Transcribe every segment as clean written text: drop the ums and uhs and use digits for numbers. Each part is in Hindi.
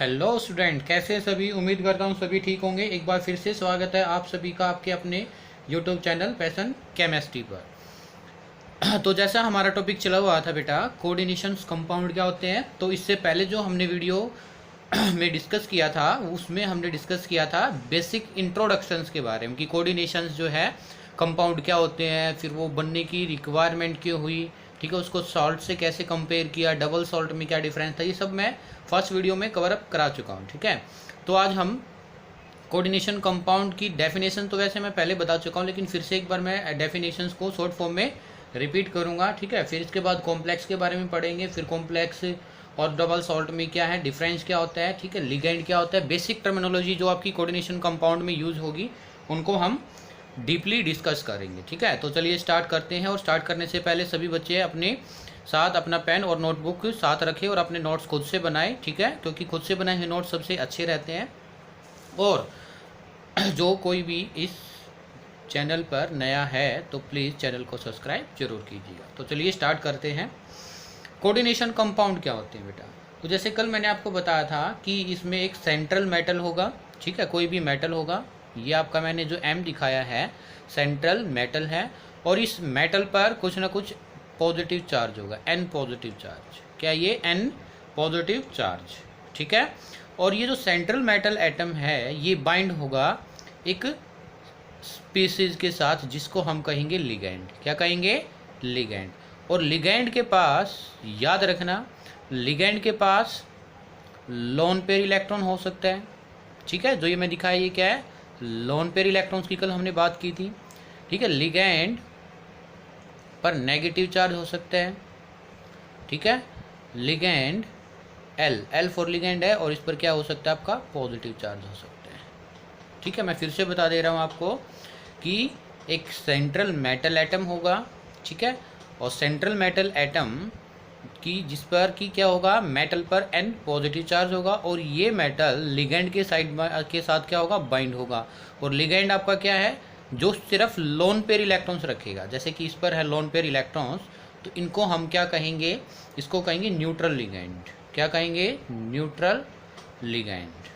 हेलो स्टूडेंट, कैसे सभी। उम्मीद करता हूँ सभी ठीक होंगे। एक बार फिर से स्वागत है आप सभी का आपके अपने यूट्यूब चैनल पैशन केमिस्ट्री पर। तो जैसा हमारा टॉपिक चला हुआ था बेटा, कोऑर्डिनेशंस कंपाउंड क्या होते हैं। तो इससे पहले जो हमने वीडियो में डिस्कस किया था उसमें हमने डिस्कस किया था बेसिक इंट्रोडक्शंस के बारे में कि कोऑर्डिनेशंस जो है कंपाउंड क्या होते हैं, फिर वो बनने की रिक्वायरमेंट क्यों हुई, ठीक है, उसको सॉल्ट से कैसे कंपेयर किया, डबल सॉल्ट में क्या डिफरेंस था, ये सब मैं फर्स्ट वीडियो में कवर अप करा चुका हूँ। ठीक है, तो आज हम कोऑर्डिनेशन कंपाउंड की डेफिनेशन तो वैसे मैं पहले बता चुका हूँ, लेकिन फिर से एक बार मैं डेफिनेशंस को शॉर्ट फॉर्म में रिपीट करूँगा। ठीक है, फिर इसके बाद कॉम्प्लेक्स के बारे में पढ़ेंगे, फिर कॉम्प्लेक्स और डबल सॉल्ट में क्या है डिफरेंस, क्या होता है, ठीक है, लिगेंड क्या होता है, बेसिक टर्मिनोलॉजी जो आपकी कोऑर्डिनेशन कंपाउंड में यूज़ होगी उनको हम डीपली डिस्कस करेंगे। ठीक है, तो चलिए स्टार्ट करते हैं। और स्टार्ट करने से पहले सभी बच्चे अपने साथ अपना पेन और नोटबुक साथ रखें और अपने नोट्स खुद से बनाएं। ठीक है, क्योंकि खुद से बनाए हुए नोट्स सबसे अच्छे रहते हैं। और जो कोई भी इस चैनल पर नया है तो प्लीज़ चैनल को सब्सक्राइब जरूर कीजिएगा। तो चलिए स्टार्ट करते हैं। कोऑर्डिनेशन कंपाउंड क्या होते हैं बेटा। तो जैसे कल मैंने आपको बताया था कि इसमें एक सेंट्रल मेटल होगा। ठीक है, कोई भी मेटल होगा, ये आपका मैंने जो एम दिखाया है सेंट्रल मेटल है, और इस मेटल पर कुछ ना कुछ पॉजिटिव चार्ज होगा, एन पॉजिटिव चार्ज। क्या ये एन पॉजिटिव चार्ज, ठीक है। और ये जो सेंट्रल मेटल एटम है ये बाइंड होगा एक स्पीसीज के साथ जिसको हम कहेंगे लिगैंड। क्या कहेंगे? लिगैंड। और लिगैंड के पास याद रखना, लिगैंड के पास लोन पेयर इलेक्ट्रॉन हो सकता है। ठीक है, जो ये मैं दिखाया ये क्या है, लोन पेयर इलेक्ट्रॉन्स की कल हमने बात की थी। ठीक है, लिगैंड पर नेगेटिव चार्ज हो सकता है। ठीक है, ligand L, L for ligand है, और इस पर क्या हो सकता है आपका पॉजिटिव चार्ज हो सकता है। ठीक है, मैं फिर से बता दे रहा हूँ आपको कि एक सेंट्रल मेटल एटम होगा, ठीक है, और सेंट्रल मेटल एटम की जिस पर की क्या होगा, मेटल पर एन पॉजिटिव चार्ज होगा, और ये मेटल लिगैंड के साइड के साथ क्या होगा, बाइंड होगा। और लिगैंड आपका क्या है, जो सिर्फ लोन पेयर इलेक्ट्रॉन्स रखेगा। जैसे कि इस पर है लोन पेयर इलेक्ट्रॉन्स, तो इनको हम क्या कहेंगे, इसको कहेंगे न्यूट्रल लिगैंड। क्या कहेंगे? Neutral ligand.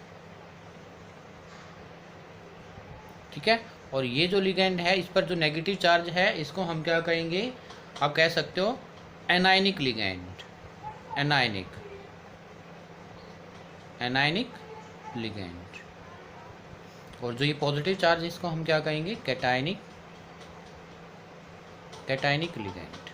ठीक है, और ये जो लिगैंड है इस पर जो नेगेटिव चार्ज है इसको हम क्या कहेंगे, आप कह सकते हो anionic ligand. Anionic, anionic ligand. और जो ये पॉजिटिव चार्ज इसको हम क्या कहेंगे, कैटायनिक, कैटायनिक लिगैंड।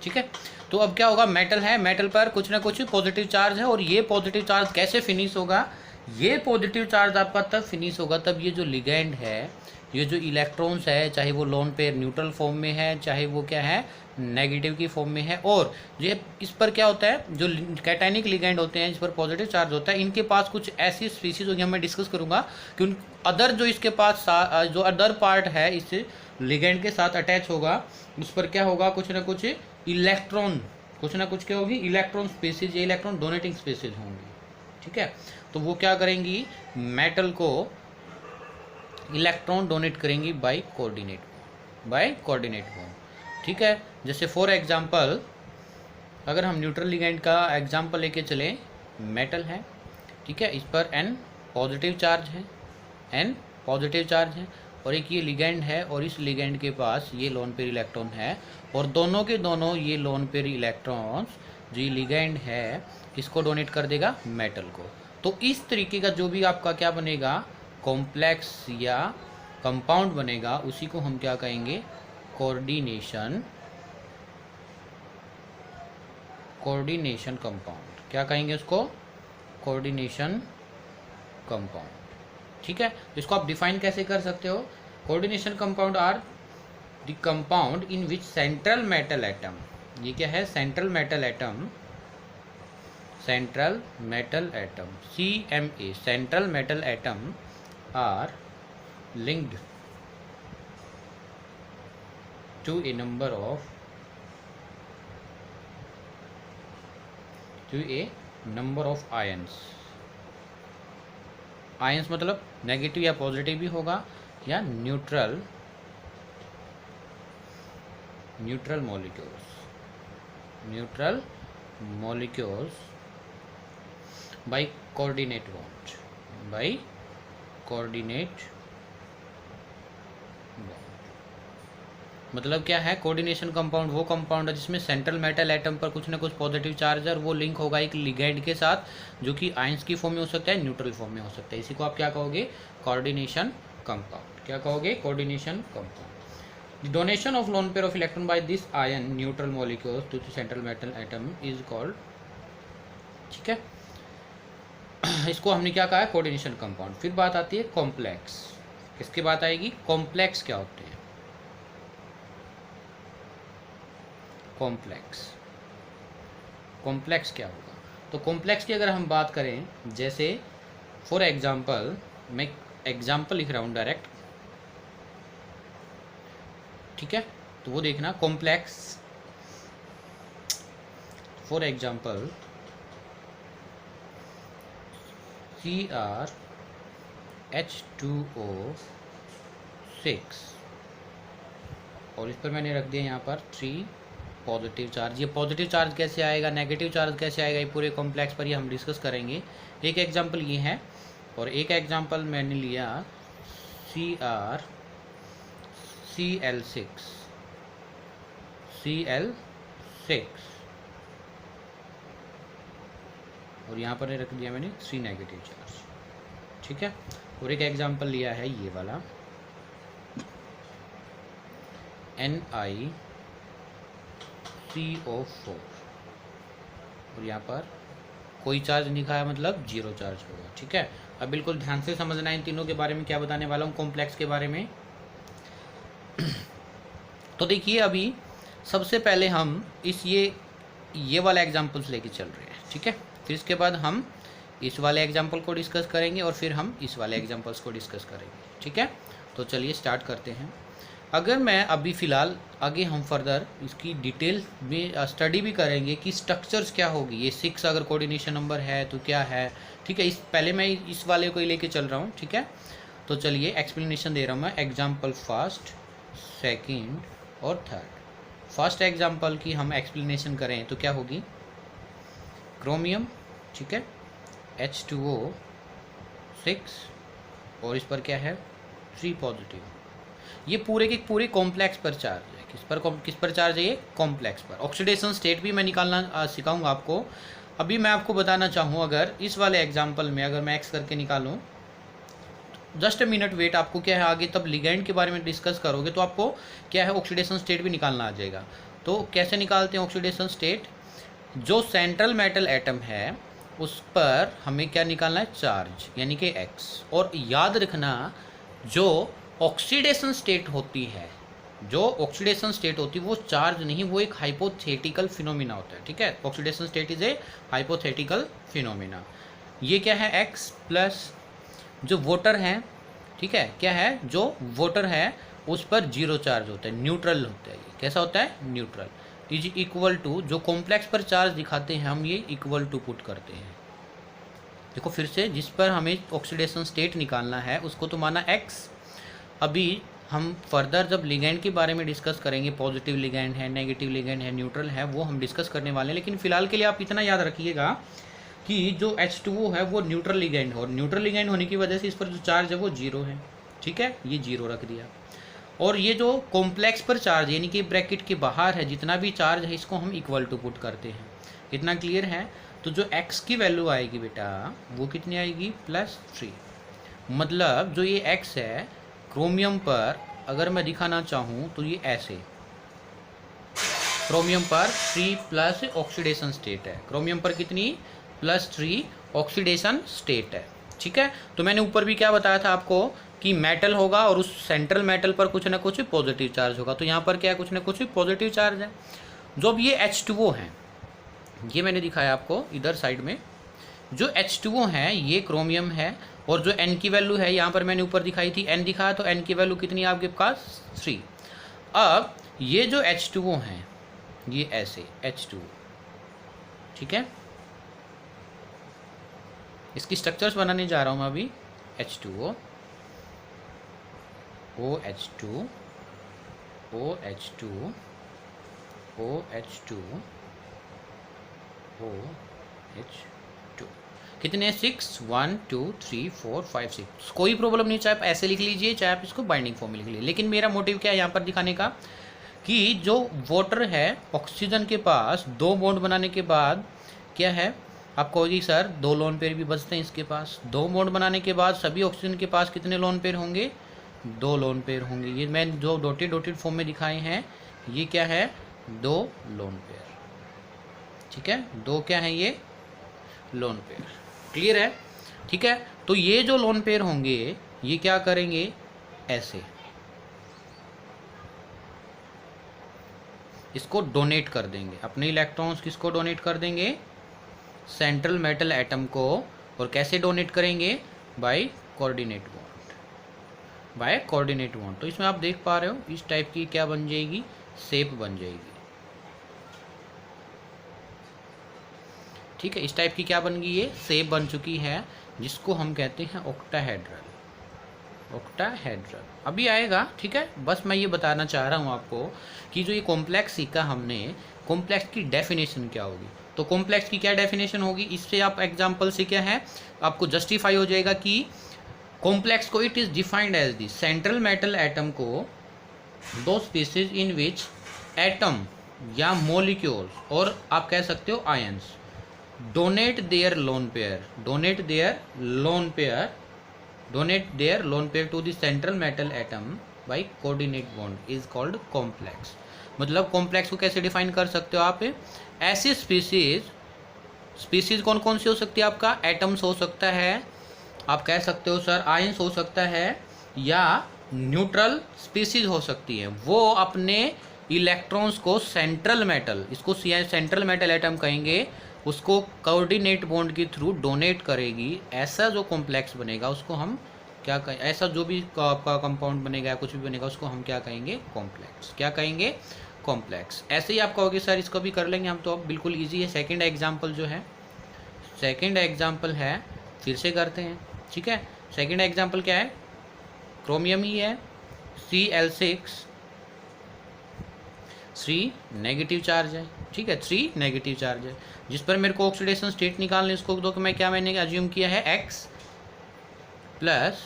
ठीक है, तो अब क्या होगा, मेटल है, मेटल पर कुछ ना कुछ पॉजिटिव चार्ज है, और ये पॉजिटिव चार्ज कैसे फिनिश होगा, ये पॉजिटिव चार्ज आपका तब फिनिश होगा तब ये जो लिगैंड है, ये जो इलेक्ट्रॉन्स है, चाहे वो लोन पेयर न्यूट्रल फॉर्म में है, चाहे वो क्या है नेगेटिव की फॉर्म में है, और ये इस पर क्या होता है, जो कैटायनिक लिगैंड होते हैं जिस पर पॉजिटिव चार्ज होता है, इनके पास कुछ ऐसी स्पीसीज होगी, मैं डिस्कस करूंगा कि उन अदर जो इसके पास जो अदर पार्ट है इस लिगैंड के साथ अटैच होगा, उस पर क्या होगा, कुछ ना कुछ इलेक्ट्रॉन, कुछ ना कुछ क्या होगी, इलेक्ट्रॉन स्पीसीज, ये इलेक्ट्रॉन डोनेटिंग स्पीसीज होंगी। ठीक है, तो वो क्या करेंगी, मेटल को इलेक्ट्रॉन डोनेट करेंगी by coordinate, by coordinate bond. ठीक है, जैसे फॉर एग्जांपल अगर हम न्यूट्रल लिगैंड का एग्जांपल लेके चले, मेटल है, ठीक है, इस पर एन पॉजिटिव चार्ज है, एन पॉजिटिव चार्ज है, और एक ये लिगैंड है, और इस लिगैंड के पास ये लोन पेयर इलेक्ट्रॉन है, और दोनों के दोनों ये लोन पेयर इलेक्ट्रॉन्स जो ये लिगैंड है इसको डोनेट कर देगा मेटल को। तो इस तरीके का जो भी आपका क्या बनेगा, कॉम्प्लेक्स या कंपाउंड बनेगा, उसी को हम क्या कहेंगे, कोऑर्डिनेशन, कोऑर्डिनेशन कंपाउंड। क्या कहेंगे उसको, कोऑर्डिनेशन कंपाउंड। ठीक है, इसको आप डिफाइन कैसे कर सकते हो, coordination compound are the compound in which central metal atom, ये क्या है, central metal atom, central metal atom, CMA, central metal atom are linked to a number of ions। ions मतलब नेगेटिव या पॉजिटिव भी होगा, या neutral, neutral molecules, neutral molecules by coordinate bond, by coordinate bond. मतलब क्या है, कोऑर्डिनेशन कंपाउंड वो कंपाउंड है जिसमें सेंट्रल मेटल एटम पर कुछ ना कुछ पॉजिटिव चार्ज है और वो लिंक होगा एक लिगेंड के साथ जो कि आयंस की फॉर्म में हो सकता है, न्यूट्रल फॉर्म में हो सकता है। इसी को आप क्या कहोगे, कोऑर्डिनेशन कंपाउंड। क्या कहोगे, coordination compound. Donation of lone pair of electron by this ion neutral molecules to the central metal atom is called, ठीक है, इसको हमने क्या कहा है, कोऑर्डिनेशन कंपाउंड। फिर बात आती है कॉम्प्लेक्स। किसकी बात आएगी, कॉम्प्लेक्स क्या होते हैं, कॉम्प्लेक्स। कॉम्प्लेक्स क्या होगा, तो कॉम्प्लेक्स की अगर हम बात करें, जैसे फॉर एग्जांपल, मैं एग्जांपल लिख रहा हूँ डायरेक्ट, ठीक है, तो वो देखना कॉम्प्लेक्स। फॉर एग्जांपल CrH2O6 और इस पर मैंने रख दिया यहाँ पर 3 पॉजिटिव चार्ज। ये पॉजिटिव चार्ज कैसे आएगा, नेगेटिव चार्ज कैसे आएगा, ये पूरे कॉम्प्लेक्स पर ये हम डिस्कस करेंगे। एक एग्जांपल ये है और एक एग्जांपल मैंने लिया Cl6 और यहाँ पर रख दिया मैंने 3 नेगेटिव चार्ज, ठीक है। और एक एग्जांपल लिया है ये वाला NiCO4 और यहाँ पर कोई चार्ज नहीं लिखा है, मतलब 0 चार्ज होगा, ठीक है। अब बिल्कुल ध्यान से समझना है इन तीनों के बारे में, क्या बताने वाला हूँ कॉम्प्लेक्स के बारे में। तो देखिए अभी सबसे पहले हम ये वाला एग्जाम्पल्स लेके चल रहे हैं, ठीक है। फिर इसके बाद हम इस वाले एग्जाम्पल को डिस्कस करेंगे और फिर हम इस वाले एग्जाम्पल्स को डिस्कस करेंगे, ठीक है। तो चलिए स्टार्ट करते हैं। अगर मैं अभी फ़िलहाल आगे हम फर्दर इसकी डिटेल में स्टडी भी करेंगे कि स्ट्रक्चर्स क्या होगी, ये 6 अगर कोऑर्डिनेशन नंबर है तो क्या है, ठीक है। पहले मैं इस वाले को ही लेके चल रहा हूँ, ठीक है। तो चलिए एक्सप्लेनेशन दे रहा हूँ मैं, एग्जाम्पल फर्स्ट, सेकेंड और थर्ड। फर्स्ट एग्जाम्पल की हम एक्सप्लेनेशन करें तो क्या होगी, क्रोमियम, ठीक है, H2O6 और इस पर क्या है 3 पॉजिटिव। ये पूरे के पूरे कॉम्प्लेक्स पर चार्ज है। किस पर चार्ज है, ये कॉम्प्लेक्स पर। ऑक्सीडेशन स्टेट भी मैं निकालना सिखाऊंगा आपको। अभी मैं आपको बताना चाहूँ, अगर इस वाले एग्जाम्पल में अगर मैं एक्स करके निकालूँ, जस्ट अ मिनट वेट, आपको क्या है आगे तब लिगेंड के बारे में डिस्कस करोगे तो आपको क्या है ऑक्सीडेशन स्टेट भी निकालना आ जाएगा। तो कैसे निकालते हैं ऑक्सीडेशन स्टेट, जो सेंट्रल मेटल एटम है उस पर हमें क्या निकालना है, चार्ज, यानी कि एक्स। और याद रखना जो ऑक्सीडेशन स्टेट होती है, वो चार्ज नहीं, वो एक हाइपोथेटिकल फिनोमिना होता है, ठीक है। Oxidation state is a hypothetical phenomena. ये क्या है, एक्स प्लस जो वोटर है, ठीक है, क्या है, जो वोटर है उस पर 0 चार्ज होता है, न्यूट्रल होता है। ये कैसा होता है, न्यूट्रल। इज इक्वल टू, जो कॉम्प्लेक्स पर चार्ज दिखाते हैं हम, ये इक्वल टू पुट करते हैं। देखो फिर से, जिस पर हमें ऑक्सीडेशन स्टेट निकालना है उसको तो माना एक्स। अभी हम फर्दर जब लिगेंड के बारे में डिस्कस करेंगे, पॉजिटिव लिगेंड है, नेगेटिव लिगेंड है, न्यूट्रल है, वो हम डिस्कस करने वाले हैं। लेकिन फिलहाल के लिए आप इतना याद रखिएगा कि जो H2O है वो न्यूट्रल लिगेंड है और न्यूट्रल लिगेंड होने की वजह से इस पर जो चार्ज है वो 0 है, ठीक है, ये 0 रख दिया। और ये जो कॉम्प्लेक्स पर चार्ज यानी कि ब्रैकेट के बाहर है जितना भी चार्ज है, इसको हम इक्वल टू पुट करते हैं। इतना क्लियर है। तो जो x की वैल्यू आएगी बेटा वो कितनी आएगी, +3। मतलब जो ये x है क्रोमियम पर, अगर मैं दिखाना चाहूँ तो ये ऐसे, क्रोमियम पर 3+ ऑक्सीडेशन स्टेट है। क्रोमियम पर कितनी, +3 ऑक्सीडेशन स्टेट है, ठीक है। तो मैंने ऊपर भी क्या बताया था आपको कि मेटल होगा और उस सेंट्रल मेटल पर कुछ ना कुछ पॉजिटिव चार्ज होगा। तो यहाँ पर क्या है, कुछ ना कुछ पॉजिटिव चार्ज है। जो अब ये H2O है, ये मैंने दिखाया आपको इधर साइड में, जो H2O है ये क्रोमियम है और जो N की वैल्यू है यहाँ पर मैंने ऊपर दिखाई थी, N दिखाया, तो N की वैल्यू कितनी है आपके पास, 3। अब ये जो H2O है ये ऐसे H2O, ठीक है। इसकी स्ट्रक्चर्स बनाने जा रहा हूँ मैं अभी। H2O, OH2, OH2, OH2, OH2। कितने 6 1 2 3 4 5 6। कोई प्रॉब्लम नहीं, चाहे आप ऐसे लिख लीजिए चाहे आप इसको बाइंडिंग फॉर्म में लिख लीजिए, लेकिन मेरा मोटिव क्या है यहाँ पर दिखाने का कि जो वाटर है ऑक्सीजन के पास 2 बॉन्ड बनाने के बाद क्या है, आप कहोगे सर 2 लोन पेयर भी बचते हैं इसके पास। 2 बॉन्ड बनाने के बाद सभी ऑक्सीजन के पास कितने लोन पेयर होंगे, 2 लोन पेयर होंगे। ये मैं जो डॉटेड फॉर्म में दिखाए हैं ये क्या है, 2 लोन पेयर। ठीक है, 2 क्या है ये लोन पेयर। क्लियर है? ठीक है, तो ये जो लोन पेयर होंगे ये क्या करेंगे, ऐसे इसको डोनेट कर देंगे अपने इलेक्ट्रॉन्स। किसको डोनेट कर देंगे, सेंट्रल मेटल एटम को। और कैसे डोनेट करेंगे, by coordinate bond, by coordinate bond. तो इसमें आप देख पा रहे हो इस टाइप की क्या बन जाएगी, शेप बन जाएगी। ठीक है, इस टाइप की क्या बन गई, ये शेप बन चुकी है, जिसको हम कहते हैं ऑक्टाहेड्रल। ऑक्टाहेड्रल अभी आएगा। ठीक है, बस मैं ये बताना चाह रहा हूँ आपको कि जो ये कॉम्प्लेक्स सीखा हमने, कॉम्प्लेक्स की डेफिनेशन क्या होगी। तो कॉम्प्लेक्स की क्या डेफिनेशन होगी, इससे आप एग्जांपल से क्या है आपको जस्टिफाई हो जाएगा कि कॉम्प्लेक्स को it is defined as the central metal atom को दो स्पीसीज इन विच एटम या मोलिक्यूल्स और आप कह सकते हो ions donate their lone pair to the central metal atom by coordinate bond is called complex। मतलब कॉम्प्लेक्स को कैसे डिफाइन कर सकते हो आप, ऐसे स्पीसीज कौन कौन सी हो सकती है, आपका एटम्स हो सकता है, आप कह सकते हो सर आयंस हो सकता है, या न्यूट्रल स्पीसीज हो सकती है। वो अपने इलेक्ट्रॉन्स को सेंट्रल मेटल, इसको सेंट्रल मेटल एटम कहेंगे, उसको कोऑर्डिनेट बॉन्ड के थ्रू डोनेट करेगी। ऐसा जो कॉम्प्लेक्स बनेगा उसको हम क्या कहें, ऐसा जो भी आपका कंपाउंड बनेगा या कुछ भी बनेगा उसको हम क्या कहेंगे, कॉम्प्लेक्स। क्या कहेंगे, कॉम्प्लेक्स। ऐसे ही आप कहोगे सर इसको भी कर लेंगे हम, तो अब बिल्कुल इजी है। सेकंड एग्जांपल जो है, सेकंड एग्जांपल है, फिर से करते हैं। ठीक है, सेकंड एग्जांपल क्या है, क्रोमियम ही है, Cl6 3 नेगेटिव चार्ज है। ठीक है, 3 नेगेटिव चार्ज है, जिस पर मेरे को ऑक्सीडेशन स्टेट निकालने, इसको दो कि मैं क्या मैंने अज्यूम किया है X प्लस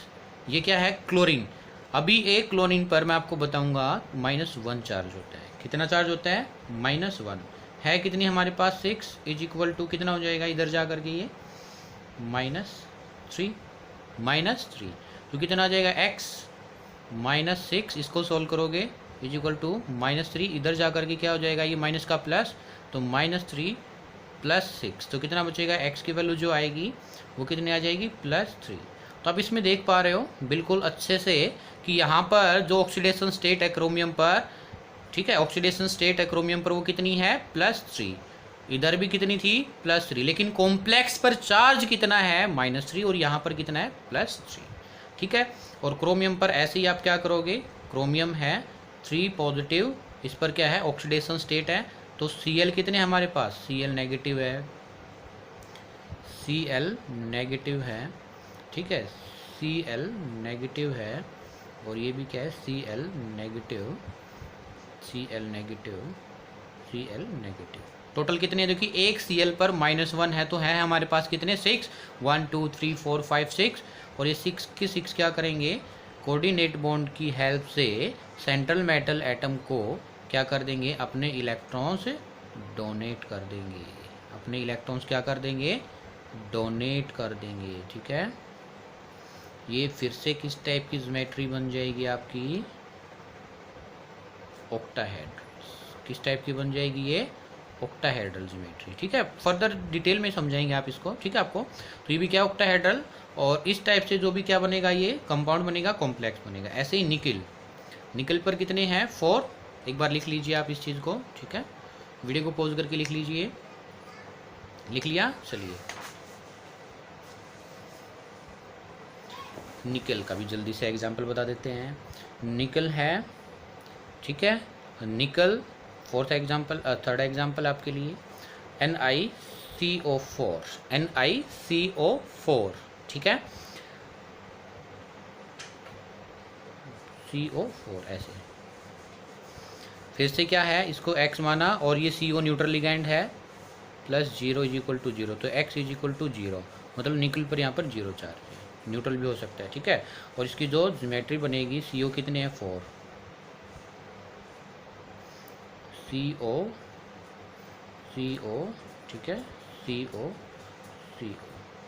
ये क्या है क्लोरीन। अभी एक क्लोरीन पर मैं आपको बताऊंगा -1 चार्ज होता है। कितना चार्ज होता है, -1 है। कितनी हमारे पास 6 इज इक्वल टू कितना हो जाएगा इधर जा करके ये -3 तो कितना आ जाएगा X -6, इसको सोल्व करोगे इज इक्वल टू -3, इधर जा करके क्या हो जाएगा ये माइनस का प्लस, तो -3 + 6 तो कितना बचेगा, x की वैल्यू जो आएगी वो कितनी आ जाएगी +3। तो आप इसमें देख पा रहे हो बिल्कुल अच्छे से कि यहाँ पर जो ऑक्सीडेशन स्टेट है क्रोमियम पर, ठीक है, ऑक्सीडेशन स्टेट है क्रोमियम पर वो कितनी है +3, इधर भी कितनी थी +3, लेकिन कॉम्प्लेक्स पर चार्ज कितना है -3 और यहाँ पर कितना है +3। ठीक है, और क्रोमियम पर ऐसे ही आप क्या करोगे, क्रोमियम है 3 पॉजिटिव, इस पर क्या है ऑक्सीडेशन स्टेट है, तो Cl कितने हमारे पास, Cl नेगेटिव है, Cl नेगेटिव है। ठीक है, Cl नेगेटिव है, और ये भी क्या है Cl negative, Cl negative, Cl negative. Total कितने, देखिए एक Cl पर -1 है, तो है हमारे पास कितने 6, 1 2 3 4 5 6, और ये 6 के 6 क्या करेंगे, कोऑर्डिनेट बॉन्ड की हेल्प से सेंट्रल मेटल एटम को क्या कर देंगे, अपने इलेक्ट्रॉन्स डोनेट कर देंगे, अपने इलेक्ट्रॉन्स क्या कर देंगे, डोनेट कर देंगे। ठीक है, ये फिर से किस टाइप की ज्योमेट्री बन जाएगी आपकी, ऑक्टाहेड्रल। किस टाइप की बन जाएगी ये, ऑक्टाहेड्रल ज्योमेट्री। ठीक है, फर्दर डिटेल में समझाएंगे आप इसको। ठीक है आपको, तो ये भी क्या ऑक्टाहेड्रल, और इस टाइप से जो भी क्या बनेगा ये कंपाउंड बनेगा, कॉम्प्लेक्स बनेगा। ऐसे ही निकल, निकल पर कितने हैं 4, एक बार लिख लीजिए आप इस चीज़ को। ठीक है, वीडियो को पॉज करके लिख लीजिए, लिख लिया, चलिए निकल का भी जल्दी से एग्जांपल बता देते हैं। निकल है, ठीक है, निकल फोर्थ एग्जांपल, थर्ड एग्जांपल आपके लिए NiCO4, NiCO4। ठीक है, CO4 ऐसे, फिर से क्या है, इसको X माना और ये CO न्यूट्रल लिगैंड है, +0 = 0, तो X = 0, मतलब निकल पर यहाँ पर 0 चार्ज है, न्यूट्रल भी हो सकता है, ठीक है। और इसकी जो ज्योमेट्री बनेगी CO कितने हैं 4, CO ठीक है, CO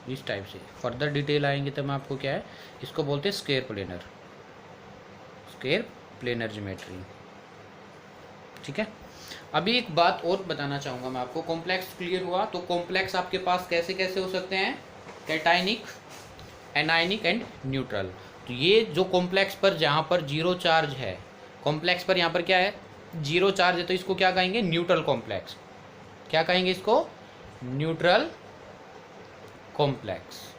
इस टाइप से। फर्दर डिटेल आएंगे तो मैं आपको क्या है इसको बोलते हैं स्क्वायर प्लेनर ज्योमेट्री, ठीक है। अभी एक बात और बताना चाहूँगा मैं आपको, कॉम्प्लेक्स क्लियर हुआ। तो कॉम्प्लेक्स आपके पास कैसे कैसे हो सकते हैं, कैटाइनिक, एनाइनिक एंड न्यूट्रल। तो ये जो कॉम्प्लेक्स पर जहाँ पर 0 चार्ज है, कॉम्प्लेक्स पर यहाँ पर क्या है 0 चार्ज है, तो इसको क्या कहेंगे न्यूट्रल कॉम्प्लेक्स। क्या कहेंगे इसको, न्यूट्रल कॉम्प्लेक्स,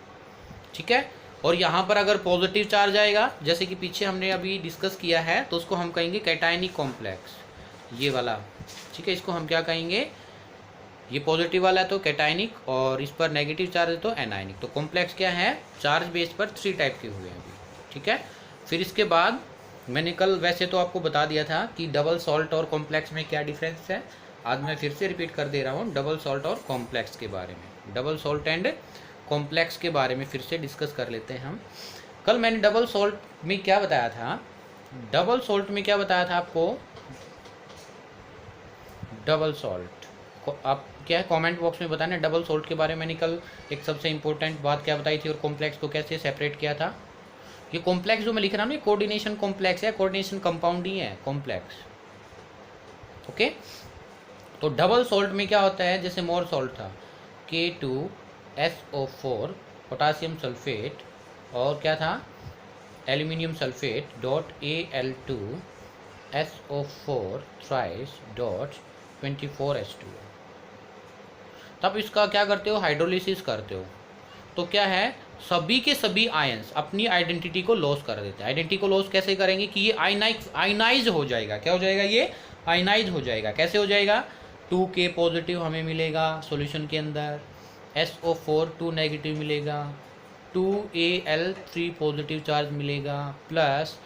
ठीक है। और यहाँ पर अगर पॉजिटिव चार्ज आएगा, जैसे कि पीछे हमने अभी डिस्कस किया है, तो उसको हम कहेंगे कैटाइनिक कॉम्प्लेक्स, ये वाला, ठीक है। इसको हम क्या कहेंगे, ये पॉजिटिव वाला है तो कैटाइनिक, और इस पर नेगेटिव चार्ज है तो एनाइनिक। तो कॉम्प्लेक्स क्या है, चार्ज बेस पर 3 टाइप के हुए हैं अभी, ठीक है। फिर इसके बाद मैंने कल वैसे तो आपको बता दिया था कि डबल सॉल्ट और कॉम्प्लेक्स में क्या डिफरेंस है। आज मैं फिर से रिपीट कर दे रहा हूँ डबल सॉल्ट और कॉम्प्लेक्स के बारे में। डबल सॉल्ट एंड कॉम्प्लेक्स के बारे में फिर से डिस्कस कर लेते हैं हम। कल मैंने डबल सॉल्ट में क्या बताया था, डबल सॉल्ट में क्या बताया था आपको, डबल सॉल्ट को आप क्या है कमेंट बॉक्स में बताना डबल सॉल्ट के बारे में। मैंने कल एक सबसे इंपॉर्टेंट बात क्या बताई थी, और कॉम्प्लेक्स को कैसे सेपरेट किया था। ये कॉम्प्लेक्स जो मैं लिख रहा हूँ, ये कोऑर्डिनेशन कॉम्प्लेक्स है, कोऑर्डिनेशन कंपाउंड ही है कॉम्प्लेक्स, ओके। तो डबल सॉल्ट में क्या होता है, जैसे मोर सॉल्ट था K2SO4 पोटासियम सल्फेट, और क्या था aluminium sulphate dot Al2SO4 thrice dot 24H2। तब इसका क्या करते हो, हाइड्रोलिसिस करते हो, तो क्या है सभी के सभी आयंस अपनी आइडेंटिटी को लॉस कर देते हैं। आइडेंटिटी को लॉस कैसे करेंगे कि ये आयनाइज हो जाएगा। क्या हो जाएगा, ये आयनाइज हो जाएगा। कैसे हो जाएगा, 2K पॉजिटिव हमें मिलेगा सॉल्यूशन के अंदर, SO4 2 नेगेटिव मिलेगा, 2Al3 पॉजिटिव चार्ज मिलेगा, प्लस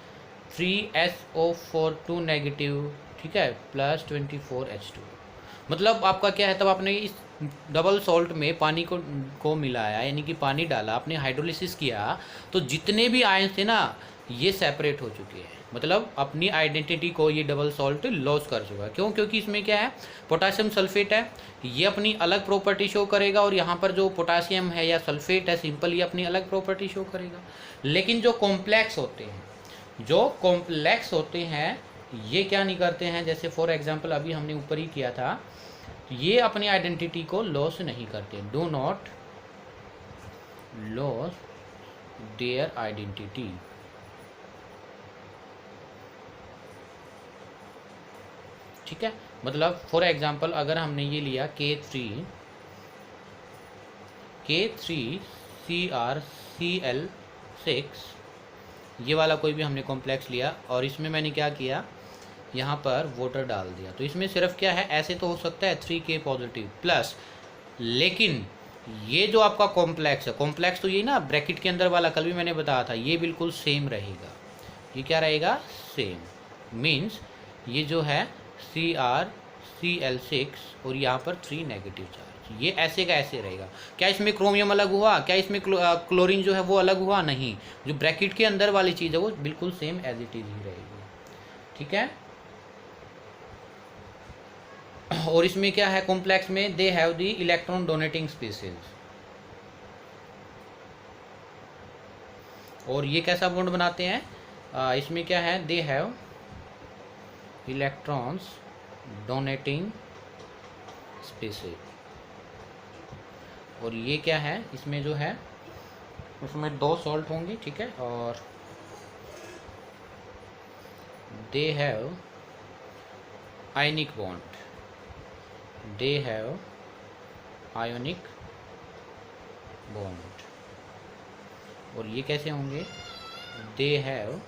3SO4 2 नेगेटिव, ठीक है, प्लस 24H2। मतलब आपका क्या है, तब आपने इस डबल सॉल्ट में पानी को मिलाया, यानी कि पानी डाला, आपने हाइड्रोलिसिस किया, तो जितने भी आयंस थे ना ये सेपरेट हो चुके हैं। मतलब अपनी आइडेंटिटी को ये डबल सॉल्ट लॉस कर चुका है। क्यों, क्योंकि इसमें क्या है पोटासियम सल्फेट है, ये अपनी अलग प्रॉपर्टी शो करेगा, और यहाँ पर जो पोटासियम है या सल्फेट है सिंपल, ये अपनी अलग प्रॉपर्टी शो करेगा। लेकिन जो कॉम्प्लेक्स होते हैं ये क्या नहीं करते हैं, जैसे फॉर एग्जांपल अभी हमने ऊपर ही किया था, ये अपनी आइडेंटिटी को लॉस नहीं करते, do not loss their identity, ठीक है। मतलब फॉर एग्जांपल अगर हमने ये लिया K3CrCl6, ये वाला कोई भी हमने कॉम्प्लेक्स लिया, और इसमें मैंने क्या किया, यहाँ पर वाटर डाल दिया, तो इसमें सिर्फ क्या है, ऐसे तो हो सकता है 3K पॉजिटिव प्लस, लेकिन ये जो आपका कॉम्प्लेक्स है, कॉम्प्लेक्स तो ये ना ब्रैकेट के अंदर वाला कल भी मैंने बताया था, ये बिल्कुल सेम रहेगा। ये क्या रहेगा, सेम, मीन्स ये जो है CrCl6 और यहाँ पर 3 नेगेटिव चार्ज, ये ऐसे का ऐसे रहेगा। क्या इसमें क्रोमियम अलग हुआ, क्या इसमें क्लोरीन जो है वो अलग हुआ, नहीं। जो ब्रैकेट के अंदर वाली चीज़ है वो बिल्कुल सेम एज इट इज ही रहेगी, ठीक है। और इसमें क्या है कॉम्प्लेक्स में, they have the electron donating species, और ये कैसा बॉन्ड बनाते हैं, इसमें क्या है, they have electrons donating species, और ये क्या है, इसमें जो है उसमें 2 सॉल्ट होंगे, ठीक है, और they have ionic bond, they have ionic bond, और ये कैसे होंगे, दे हैव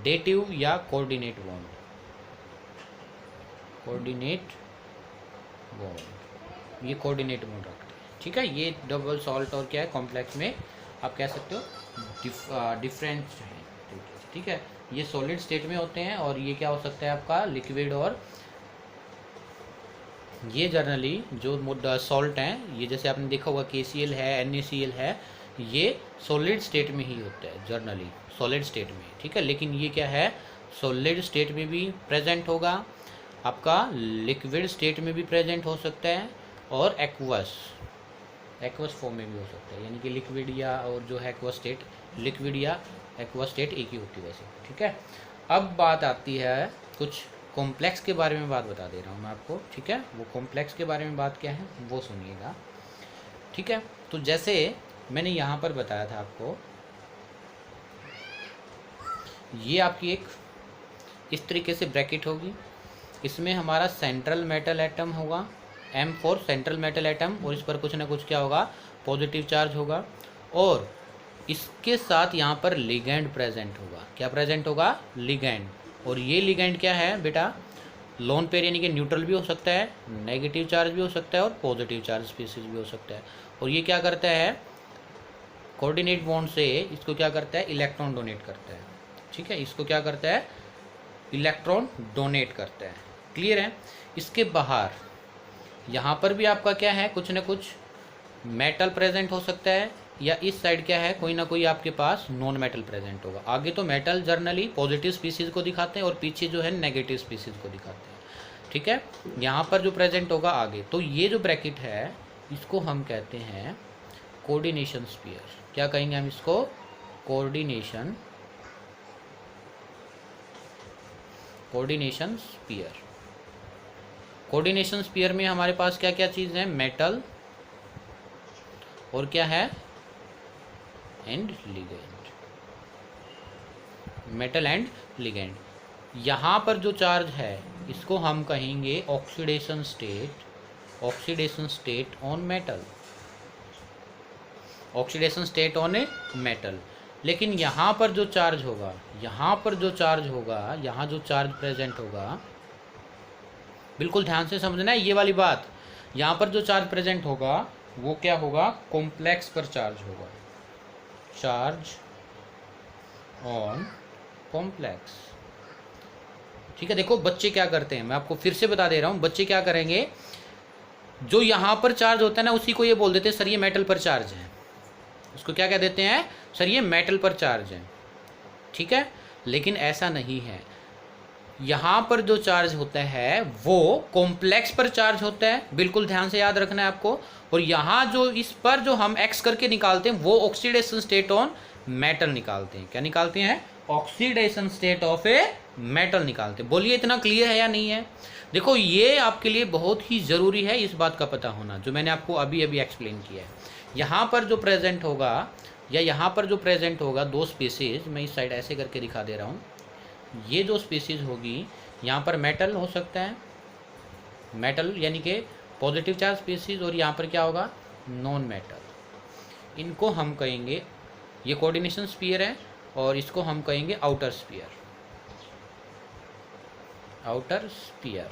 डेटिव या कोऑर्डिनेट बॉन्ड, ये कोऑर्डिनेट बॉन्ड रखते हैं, ठीक है। ये डबल सॉल्ट और क्या है कॉम्प्लेक्स में आप कह सकते हो डिफरेंस है, ठीक है। ये सॉलिड स्टेट में होते हैं, और ये क्या हो सकता है आपका लिक्विड और ये जनरली जो सॉल्ट हैं, ये जैसे आपने देखा होगा KCl है, NaCl है, ये सॉलिड स्टेट में ही होता है जनरली, सॉलिड स्टेट में, ठीक है। लेकिन ये क्या है, सॉलिड स्टेट में भी प्रेजेंट होगा, आपका लिक्विड स्टेट में भी प्रेजेंट हो सकता है, और एक्वस फॉर्म में भी हो सकता है, यानी कि लिक्विड या और जो है एक्वस स्टेट, लिक्विड या एक्वस स्टेट एक ही होती है वैसे, ठीक है। अब बात आती है कुछ कॉम्प्लेक्स के बारे में, बात बता दे रहा हूँ मैं आपको, ठीक है। वो कॉम्प्लेक्स के बारे में बात क्या है वो सुनिएगा, ठीक है। तो जैसे मैंने यहाँ पर बताया था आपको, ये आपकी एक इस तरीके से ब्रैकेट होगी, इसमें हमारा सेंट्रल मेटल एटम होगा, M for central metal atom, और इस पर कुछ ना कुछ क्या होगा, पॉजिटिव चार्ज होगा, और इसके साथ यहाँ पर लिगैंड प्रेजेंट होगा। क्या प्रेजेंट होगा, लिगैंड। और ये लिगैंड क्या है बेटा, लोन पेयर यानी कि न्यूट्रल भी हो सकता है, नेगेटिव चार्ज भी हो सकता है, और पॉजिटिव चार्ज स्पीसीज भी हो सकता है। और ये क्या करता है, कोऑर्डिनेट बॉन्ड से इसको क्या करता है, इलेक्ट्रॉन डोनेट करता है, ठीक है। इसको क्या करता है, इलेक्ट्रॉन डोनेट करता है, क्लियर है। इसके बाहर यहाँ पर भी आपका क्या है, कुछ ना कुछ मेटल प्रेजेंट हो सकता है, या इस साइड क्या है, कोई ना कोई आपके पास नॉन मेटल प्रेजेंट होगा। आगे तो मेटल जर्नली पॉजिटिव स्पीसीज को दिखाते हैं, और पीछे जो है नेगेटिव स्पीसीज को दिखाते हैं, ठीक है। यहाँ पर जो प्रेजेंट होगा आगे, तो ये जो ब्रैकेट है इसको हम कहते हैं कोऑर्डिनेशन स्फीयर। क्या कहेंगे हम इसको, कोऑर्डिनेशन स्फीयर। कोऑर्डिनेशन स्फीयर में हमारे पास क्या क्या चीज़ है, मेटल और क्या है, and ligand, metal and ligand. यहाँ पर जो चार्ज है इसको हम कहेंगे oxidation state on metal, oxidation state on a metal. लेकिन यहाँ पर जो चार्ज होगा, यहाँ जो चार्ज प्रेजेंट होगा, बिल्कुल ध्यान से समझना है ये वाली बात, यहाँ पर जो चार्ज प्रेजेंट होगा वो क्या होगा, कॉम्प्लेक्स पर चार्ज होगा, चार्ज ऑन कॉम्प्लेक्स, ठीक है। देखो बच्चे क्या करते हैं, मैं आपको फिर से बता दे रहा हूँ, बच्चे क्या करेंगे, जो यहाँ पर चार्ज होता है ना उसी को ये बोल देते हैं सर ये मेटल पर चार्ज है, उसको क्या कह देते हैं, सर ये मेटल पर चार्ज है, ठीक है। लेकिन ऐसा नहीं है, यहाँ पर जो चार्ज होता है वो कॉम्प्लेक्स पर चार्ज होता है, बिल्कुल ध्यान से याद रखना है आपको। और यहाँ जो इस पर जो हम एक्स करके निकालते हैं वो ऑक्सीडेशन स्टेट ऑन मेटल निकालते हैं। क्या निकालते हैं, oxidation state of a metal निकालते हैं। बोलिए इतना क्लियर है या नहीं है। देखो ये आपके लिए बहुत ही ज़रूरी है इस बात का पता होना, जो मैंने आपको अभी अभी एक्सप्लेन किया है। यहाँ पर जो प्रेजेंट होगा या यहाँ पर जो प्रेजेंट होगा दो स्पीसीज, मैं इस साइड ऐसे करके दिखा दे रहा हूँ, ये जो स्पीसीज होगी यहाँ पर मेटल हो सकता है, मेटल यानी कि पॉजिटिव चार्ज स्पीसीज, और यहाँ पर क्या होगा, नॉन मेटल। इनको हम कहेंगे, ये कोऑर्डिनेशन स्फीयर है, और इसको हम कहेंगे आउटर स्फीयर, आउटर स्फीयर।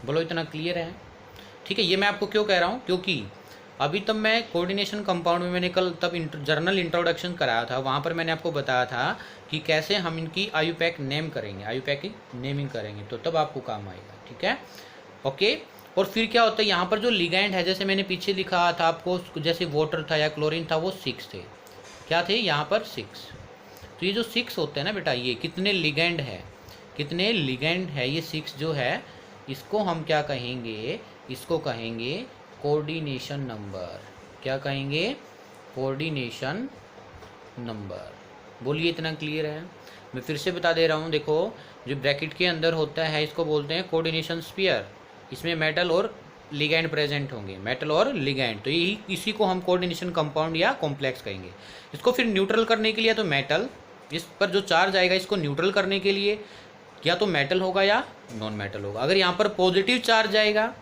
बोलो इतना क्लियर है, ठीक है। ये मैं आपको क्यों कह रहा हूँ, क्योंकि अभी तब मैं कोऑर्डिनेशन कंपाउंड में मैंने कल तब जर्नल इंट्रोडक्शन कराया था, वहाँ पर मैंने आपको बताया था कि कैसे हम इनकी आयुपैक नेम करेंगे, आयुपैक की नेमिंग करेंगे, तो तब आपको काम आएगा, ठीक है, ओके। और फिर क्या होता है, यहाँ पर जो लिगैंड है, जैसे मैंने पीछे लिखा था आपको, जैसे वाटर था या क्लोरीन था, वो 6 थे। क्या थे यहाँ पर 6। तो ये जो 6 होते हैं ना बेटा, ये कितने लिगैंड है, कितने लिगैंड है, ये 6 जो है, इसको हम क्या कहेंगे, इसको कहेंगे कोऑर्डिनेशन नंबर। क्या कहेंगे, कोऑर्डिनेशन नंबर। बोलिए इतना क्लियर है। मैं फिर से बता दे रहा हूँ, देखो जो ब्रैकेट के अंदर होता है इसको बोलते हैं कोऑर्डिनेशन स्फीयर, इसमें मेटल और लिगैंड प्रेजेंट होंगे, मेटल और लिगैंड, तो यही इसी को हम कोऑर्डिनेशन कंपाउंड या कॉम्प्लेक्स कहेंगे। इसको फिर न्यूट्रल करने के लिए तो मेटल, इस पर जो चार्ज आएगा इसको न्यूट्रल करने के लिए या तो मेटल होगा या नॉन मेटल होगा। अगर यहाँ पर पॉजिटिव चार्ज आएगा,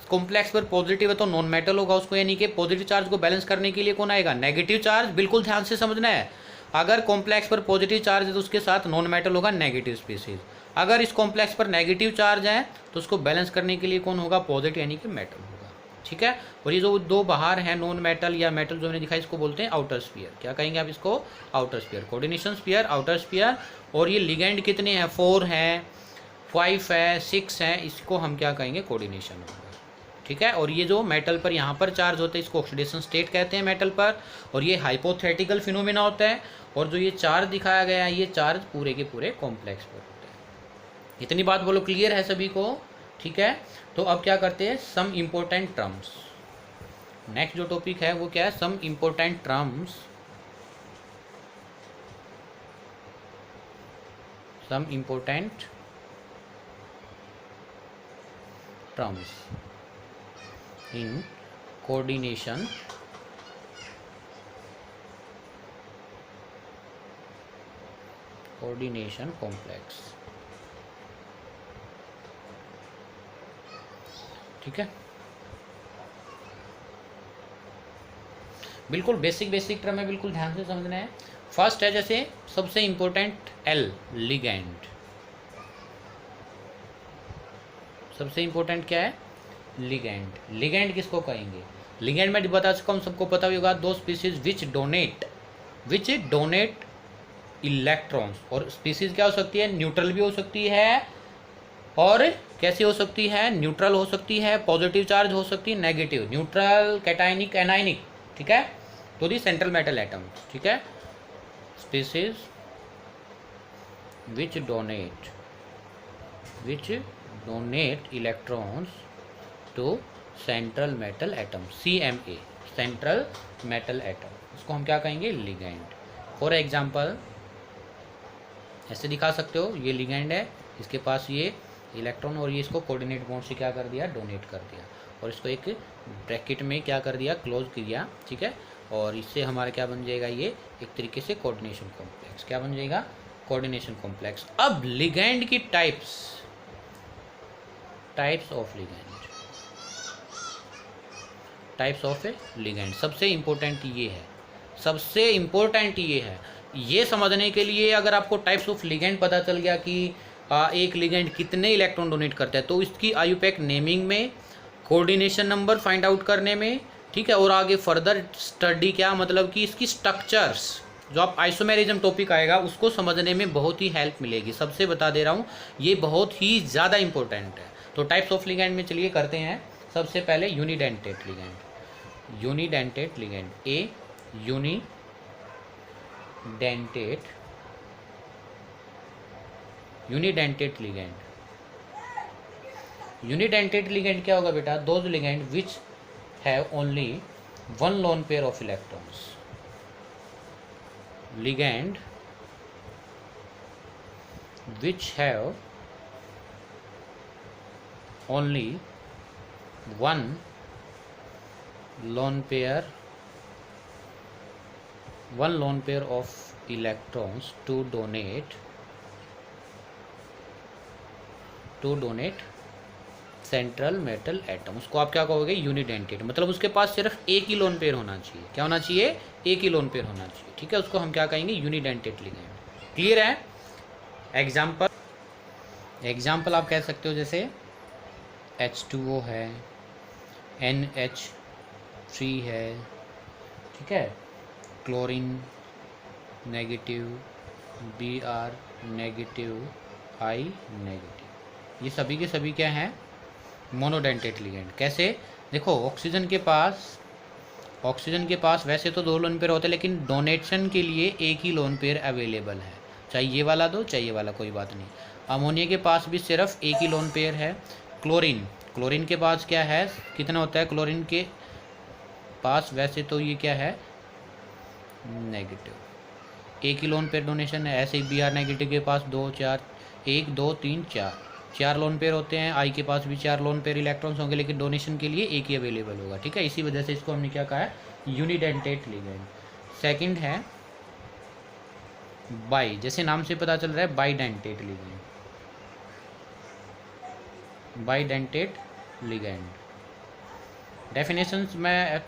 कॉम्प्लेक्स पर पॉजिटिव है तो नॉन मेटल होगा उसको, यानी कि पॉजिटिव चार्ज को बैलेंस करने के लिए कौन आएगा, नेगेटिव चार्ज। बिल्कुल ध्यान से समझना है, अगर कॉम्प्लेक्स पर पॉजिटिव चार्ज है तो उसके साथ नॉन मेटल होगा, नेगेटिव स्पीसीज। अगर इस कॉम्प्लेक्स पर नेगेटिव चार्ज है तो उसको बैलेंस करने के लिए कौन होगा, पॉजिटिव यानी कि मेटल होगा, ठीक है। और ये जो दो बाहर हैं नॉन मेटल या मेटल जो मैंने दिखाई, इसको बोलते हैं आउटर स्फीयर। क्या कहेंगे आप इसको, outer sphere, coordination sphere, outer sphere. और ये लिगैंड कितने हैं, 4 हैं, 5 है, 6 है, इसको हम क्या कहेंगे, कोऑर्डिनेशन नंबर। ठीक है, और ये जो मेटल पर यहाँ पर चार्ज होता है इसको ऑक्सीडेशन स्टेट कहते हैं मेटल पर, और ये हाइपोथेटिकल फिनोमेना होता है। और जो ये चार्ज दिखाया गया है ये चार्ज पूरे के पूरे कॉम्प्लेक्स पर होता है। इतनी बात बोलो, क्लियर है सभी को? ठीक है, तो अब क्या करते हैं, सम इम्पोर्टेंट टर्म्स। नेक्स्ट जो टॉपिक है वो क्या है, some important terms. Some important terms in coordination complex. ठीक है, बिल्कुल बेसिक टर्म है, बिल्कुल ध्यान से समझना है। फर्स्ट है जैसे सबसे इंपॉर्टेंट एल, लिगैंड। सबसे इंपॉर्टेंट क्या है, लिगैंड। लिगैंड किसको कहेंगे, लिगैंड में बता चुका हूँ, सबको पता होगा, दो स्पीसीज विच डोनेट इलेक्ट्रॉन्स। और स्पीसीज क्या हो सकती है, न्यूट्रल भी हो सकती है, और कैसी हो सकती है, न्यूट्रल हो सकती है, पॉजिटिव चार्ज हो सकती है, नेगेटिव, न्यूट्रल, कैटाइनिक, एनाइनिक। ठीक है, तो दी सेंट्रल मेटल एटम। ठीक है, species which donate electrons to central metal atom, CMA, central metal atom, उसको हम क्या कहेंगे, लिगैंड। फॉर एग्जांपल ऐसे दिखा सकते हो, ये लिगैंड है, इसके पास ये इलेक्ट्रॉन, और ये इसको कोऑर्डिनेट बॉन्ड से क्या कर दिया, डोनेट कर दिया, और इसको एक ब्रैकेट में क्या कर दिया, क्लोज किया। ठीक है, और इससे हमारा क्या बन जाएगा, ये एक तरीके से कोऑर्डिनेशन कॉम्प्लेक्स। क्या बन जाएगा, कोऑर्डिनेशन कॉम्प्लेक्स। अब लिगैंड की टाइप्स ऑफ लिगैंड, सबसे इम्पोर्टेंट ये है, ये समझने के लिए अगर आपको टाइप्स ऑफ लिगैंड पता चल गया कि एक लिगैंड कितने इलेक्ट्रॉन डोनेट करता है, तो इसकी आयुपैक नेमिंग में, कोऑर्डिनेशन नंबर फाइंड आउट करने में, ठीक है, और आगे फर्दर स्टडी क्या, मतलब कि इसकी स्ट्रक्चर्स, जो आप आइसोमेरिज्म टॉपिक आएगा उसको समझने में बहुत ही हेल्प मिलेगी। सबसे बता दे रहा हूँ, ये बहुत ही ज़्यादा इंपॉर्टेंट है। तो टाइप्स ऑफ लिगैंड में चलिए करते हैं। सबसे पहले यूनिडेंटेट लिगैंड, ए यूनिडेंटेट लिगैंड क्या होगा बेटा, those ligand which have only one loan pair of electrons. Ligand which have only one lone pair of electrons to donate central metal atom, उसको आप क्या कहोगे, यूनिडेंटेट। मतलब उसके पास सिर्फ एक ही लोन पेयर होना चाहिए। क्या होना चाहिए, एक ही लोन पेयर होना चाहिए। ठीक है, उसको हम क्या कहेंगे, यूनिडेंटेट लिगैंड। क्लियर है? एग्जाम्पल आप कह सकते हो, जैसे H2O है, NH3 है, ठीक है, chlorine negative, Br negative, I negative, ये सभी के सभी क्या हैं, मोनोडेंटेट लिगैंड। कैसे, देखो ऑक्सीजन के पास वैसे तो 2 लोन पेयर होते हैं, लेकिन डोनेशन के लिए एक ही लोन पेयर अवेलेबल है, चाहे ये वाला दो चाहे ये वाला, कोई बात नहीं। अमोनिया के पास भी सिर्फ एक ही लोन पेयर है। क्लोरीन के पास क्या है, कितना होता है क्लोरीन के पास, वैसे तो ये क्या है, नेगेटिव, एक ही लोन पेयर डोनेशन है। ऐसे ही Br नेगेटिव के पास 2 4 1 2 3 4 लोन पेयर होते हैं। I के पास भी 4 लोन पेयर इलेक्ट्रॉन्स होंगे, लेकिन डोनेशन के लिए एक ही अवेलेबल होगा। ठीक है, इसी वजह से इसको हमने क्या कहा है, यूनिडेंटेट लिगैंड। सेकंड है बाई, जैसे नाम से पता चल रहा है, बाईडेंटेट लिगैंड। डेफिनेशंस में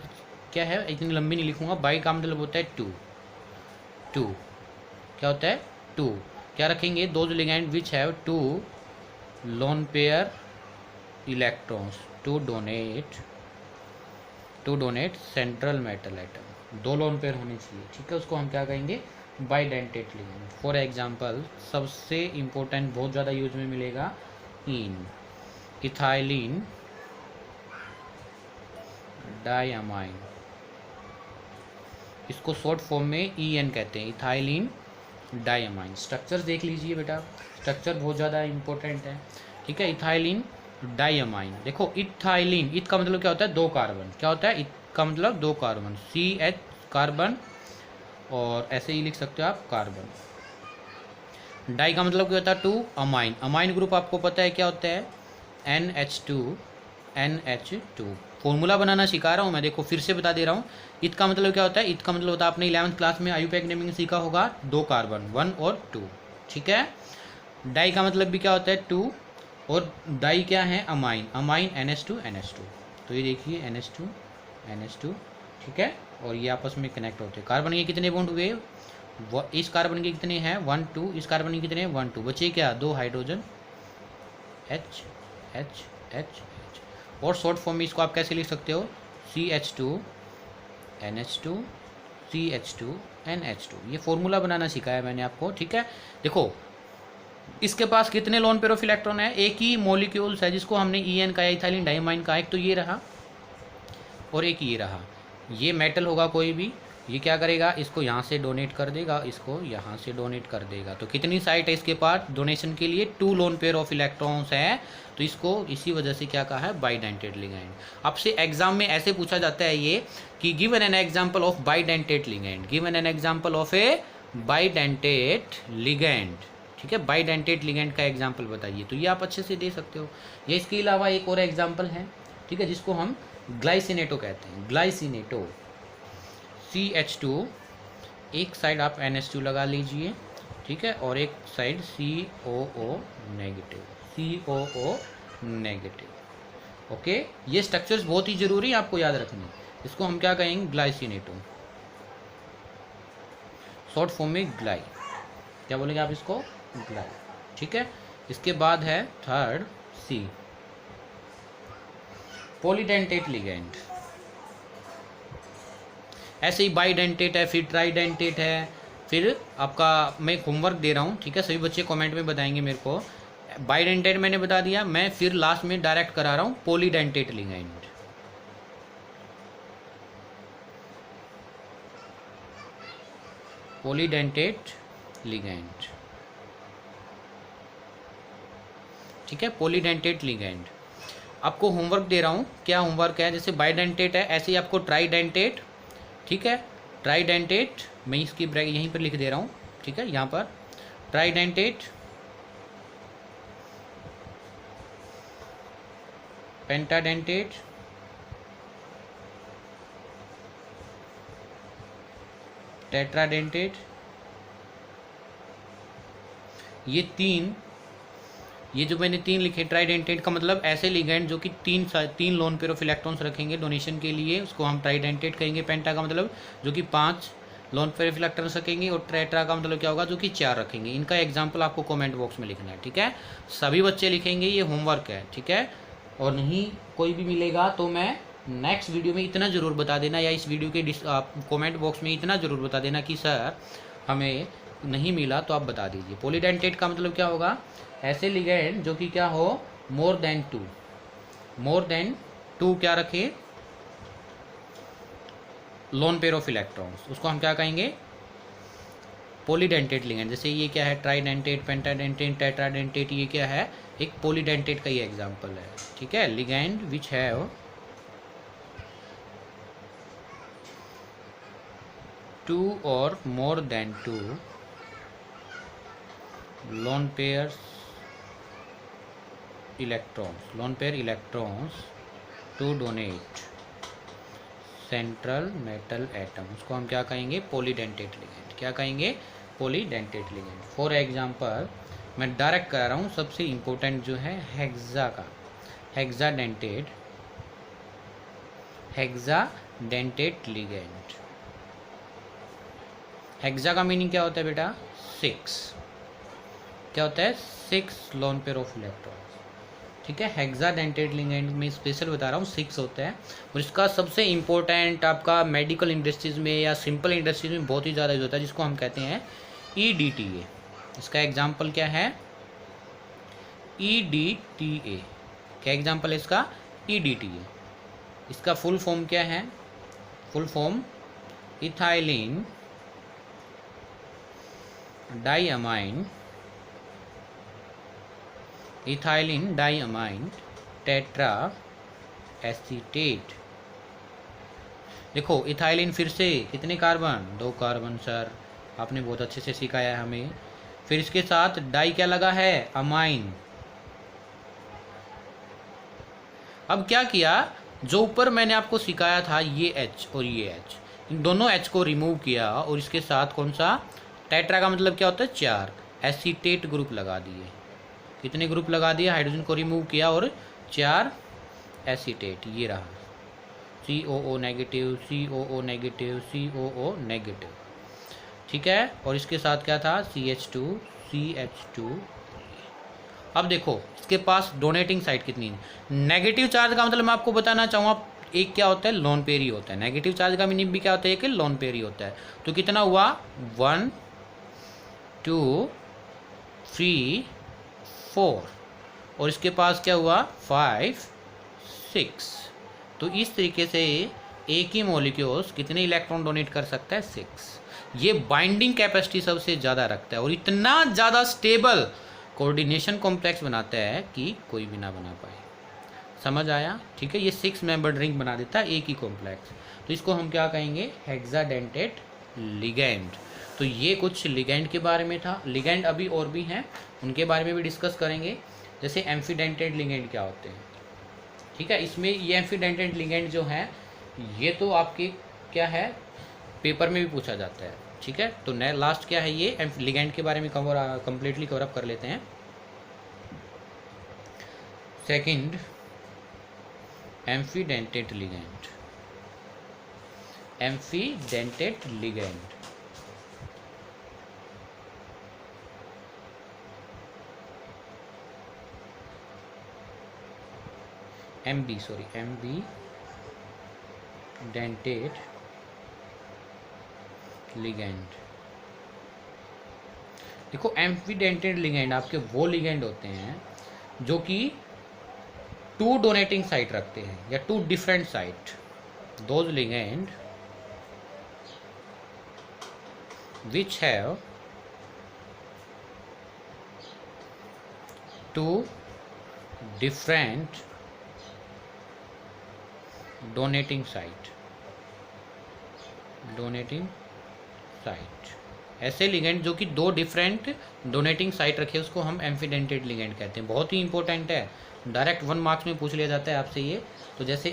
क्या है, इतनी लंबी नहीं लिखूंगा। बाई का मतलब होता है टू, क्या होता है, टू। क्या रखेंगे, those ligand which have 2 lone pair electrons to donate central metal atom, 2 lone pair होने चाहिए। ठीक है, उसको हम क्या कहेंगे, बाईडेंटेट लिगैंड। फॉर एग्जांपल, सबसे इम्पोर्टेंट, बहुत ज़्यादा यूज में मिलेगा, इथाइलिन डायमाइन, इसको शॉर्ट फॉर्म में EN कहते हैं, इथाइलिन डायमाइन। स्ट्रक्चर देख लीजिए बेटा, स्ट्रक्चर बहुत ज़्यादा इंपॉर्टेंट है, ठीक है। इथाइलिन डायमाइन, देखो इथाइलिन, इत का मतलब क्या होता है, 2 कार्बन, क्या होता है इत का मतलब 2 कार्बन, CH कार्बन, और ऐसे ही लिख सकते हो आप कार्बन। डाई का मतलब क्या होता है 2, अमाइन, अमाइन ग्रुप आपको पता है क्या होता है, NH2। फॉर्मूला बनाना सिखा रहा हूँ मैं, देखो फिर से बता दे रहा हूँ। इत का मतलब क्या होता है, इत का मतलब होता है आपने 11th क्लास में IUPAC नेमिंग में सीखा होगा, 2 कार्बन, 1 और 2, ठीक है। डाई का मतलब भी क्या होता है 2, और डाई क्या है, अमाइन, अमाइन NH2। तो ये देखिए NH2, ठीक है, और ये आपस में कनेक्ट होते हैं। कार्बन के कितने बॉन्ड हुए, इस कार्बन के कितने हैं 1 2, इस कार्बन के कितने हैं 1 2, बचे क्या 2 हाइड्रोजन, H। और शॉर्ट फॉर्म में इसको आप कैसे लिख सकते हो, CH2 NH2 CH2 NH2। ये फॉर्मूला बनाना सिखाया मैंने आपको, ठीक है। देखो इसके पास कितने लोन पेयर ऑफ इलेक्ट्रॉन है, एक ही मॉलिक्यूल्स है जिसको हमने EN का, इथाइलिन डायमाइन का, एक तो ये रहा और एक ये रहा। ये मेटल होगा कोई भी, ये क्या करेगा, इसको यहाँ से डोनेट कर देगा, इसको यहाँ से डोनेट कर देगा। तो कितनी साइट है इसके पास डोनेशन के लिए, 2 लोन पेयर ऑफ इलेक्ट्रॉन्स है। तो इसको इसी वजह से क्या कहा है, बाइडेंटेट लिगैंड। आपसे एग्जाम में ऐसे पूछा जाता है ये कि given an example of bidentate ligand, given an example of A bidentate ligand, ठीक है। बाइडेंटेट लिगैंड का एग्जाम्पल बताइए, तो ये आप अच्छे से दे सकते हो। ये इसके अलावा एक और एग्जाम्पल है, ठीक है, जिसको हम ग्लाइसिनेटो कहते हैं, ग्लाइसिनेटो। CH2, एक साइड आप NH2 लगा लीजिए, ठीक है, और एक साइड COO नेगेटिव, ओके। ये स्ट्रक्चर्स बहुत ही जरूरी है आपको याद रखने। इसको हम क्या कहेंगे, ग्लाइसिनेटो, शॉर्ट फॉर्म में ग्लाई, क्या बोलेंगे आप इसको, ग्लाई, ठीक है। इसके बाद है थर्ड C, पॉलीडेंटेट लिगैंड। ऐसे ही बाइडेंटेट है, फिर ट्राइडेंटेट है, फिर आपका मैं होमवर्क दे रहा हूँ, ठीक है। सभी बच्चे कमेंट में बताएंगे मेरे को। बाइडेंटेट मैंने बता दिया, मैं फिर लास्ट में डायरेक्ट करा रहा हूँ पॉलीडेंटेट लिगैंड। पॉलीडेंटेट लिगैंड, ठीक है, पॉलीडेंटेट लिगैंड। आपको होमवर्क दे रहा हूँ, क्या होमवर्क है, जैसे बाइडेंटेट है ऐसे ही आपको ट्राइडेंटेट, ठीक है, ट्राइडेंटेट, मैं इसकी ब्रैकेट यहीं पर लिख दे रहा हूँ, ठीक है, यहाँ पर ट्राइडेंटेट, पेंटाडेंटेट, टेट्राडेंटेट, ये 3, ये जो मैंने 3 लिखे, ट्राइडेंटेट का मतलब ऐसे लिगैंड जो कि 3 लोन पेयर ऑफ इलेक्ट्रॉन्स रखेंगे डोनेशन के लिए, उसको हम ट्राइडेंटेट कहेंगे। पेंटा का मतलब जो कि 5 लोन पेयर ऑफ इलेक्ट्रॉन्स रखेंगे, और टेट्रा का मतलब क्या होगा, जो कि 4 रखेंगे। इनका एग्जाम्पल आपको कमेंट बॉक्स में लिखना है, ठीक है। सभी बच्चे लिखेंगे, ये होमवर्क है, ठीक है। और नहीं कोई भी मिलेगा तो मैं नेक्स्ट वीडियो में इतना ज़रूर बता देना, या इस वीडियो के कमेंट बॉक्स में इतना ज़रूर बता देना कि सर हमें नहीं मिला, तो आप बता दीजिए। पॉलीडेंटेट का मतलब क्या होगा, ऐसे लिगैंड जो कि क्या हो, मोर देन टू क्या रखे, लोन पेयर ऑफ इलेक्ट्रॉन्स, उसको हम क्या कहेंगे, पॉलीडेंटेट लिगैंड। जैसे ये क्या है, ट्राइडेंटेट, पेंटाडेंटेट, टेट्राडेंटेट, ये क्या है, एक पॉलीडेंटेट का ये एग्जांपल है, ठीक है। Ligand which have 2 or more than 2 lone pair electrons to donate central metal atom, उसको हम क्या कहेंगे, पॉलीडेंटेट लिगैंड। क्या कहेंगे, पॉलीडेंटेट लिगैंड। फॉर एग्जांपल मैं डायरेक्ट कर रहा हूँ, सबसे इम्पोर्टेंट जो है हेक्सा का, हेक्साडेंटेट लिगैंड। हेक्सा का मीनिंग क्या होता है बेटा, 6, क्या होता है, 6 लोन पेयर ऑफ इलेक्ट्रॉन्स, ठीक है। हेक्साडेंटेट लिगैंड में स्पेशल बता रहा हूँ 6 होता है, और इसका सबसे इम्पोर्टेंट आपका मेडिकल इंडस्ट्रीज़ में या सिंपल इंडस्ट्रीज में बहुत ही ज़्यादा यूज होता है, जिसको हम कहते हैं EDTA। इसका एग्जाम्पल क्या है, EDTA। क्या एग्जाम्पल है इसका? EDTA। इसका फुल फॉर्म क्या है? Full form ethylene diamine, ethylene diamine tetra acetate. देखो इथाइलिन फिर से कितने कार्बन? 2 कार्बन सर, आपने बहुत अच्छे से सिखाया है हमें। फिर इसके साथ डाई क्या लगा है? अमाइन। अब क्या किया, जो ऊपर मैंने आपको सिखाया था ये H और ये H, इन दोनों H को रिमूव किया और इसके साथ कौन सा? टेट्रा का मतलब क्या होता है? 4 एसीटेट ग्रुप लगा दिए। कितने ग्रुप लगा दिए? हाइड्रोजन को रिमूव किया और 4 एसीटेट, ये रहा COO negative, COO negative, COO negative. ठीक है, और इसके साथ क्या था? CH2, CH2। अब देखो इसके पास डोनेटिंग साइड कितनी है? नेगेटिव चार्ज का मतलब मैं आपको बताना चाहूँगा, एक क्या होता है? लोन पेयर ही होता है। नेगेटिव चार्ज का मीनिंग भी क्या होता है? कि लोन पेयर ही होता है। तो कितना हुआ? 1 2 3 4, और इसके पास क्या हुआ? 5 6। तो इस तरीके से एक ही मॉलिक्यूल्स कितने इलेक्ट्रॉन डोनेट कर सकता है? 6। ये बाइंडिंग कैपेसिटी सबसे ज़्यादा रखता है और इतना ज़्यादा स्टेबल कोऑर्डिनेशन कॉम्प्लेक्स बनाता है कि कोई भी ना बना पाए। समझ आया? ठीक है, ये 6 मेंबर्ड रिंग बना देता है एक ही कॉम्प्लेक्स। तो इसको हम क्या कहेंगे? Hexadentate ligand. तो ये कुछ लिगैंड के बारे में था। लिगैंड अभी और भी हैं, उनके बारे में भी डिस्कस करेंगे। जैसे एम्फीडेंटेड लिगैंड क्या होते हैं। ठीक है, इसमें ये एम्फीडेंटेड लिगैंड जो है ये तो आपके क्या है? पेपर में भी पूछा जाता है। ठीक है, तो लास्ट क्या है? ये लिगैंड के बारे में कंप्लीटली कवर अप कर लेते हैं। Second, ambidentate ligand. Ambidentate ligand ambidentate ligand. देखो एम्फीडेंटेड लिगैंड आपके वो लिगैंड होते हैं जो कि 2 डोनेटिंग साइट रखते हैं या 2 different site. Those ligand which have 2 different donating site। ऐसे लिगेंड जो कि 2 डिफरेंट डोनेटिंग साइट रखे उसको हम एम्फीडेंटेड लिगेंड कहते हैं। बहुत ही इंपॉर्टेंट है, डायरेक्ट 1 मार्क्स में पूछ लिया जाता है आपसे ये। तो जैसे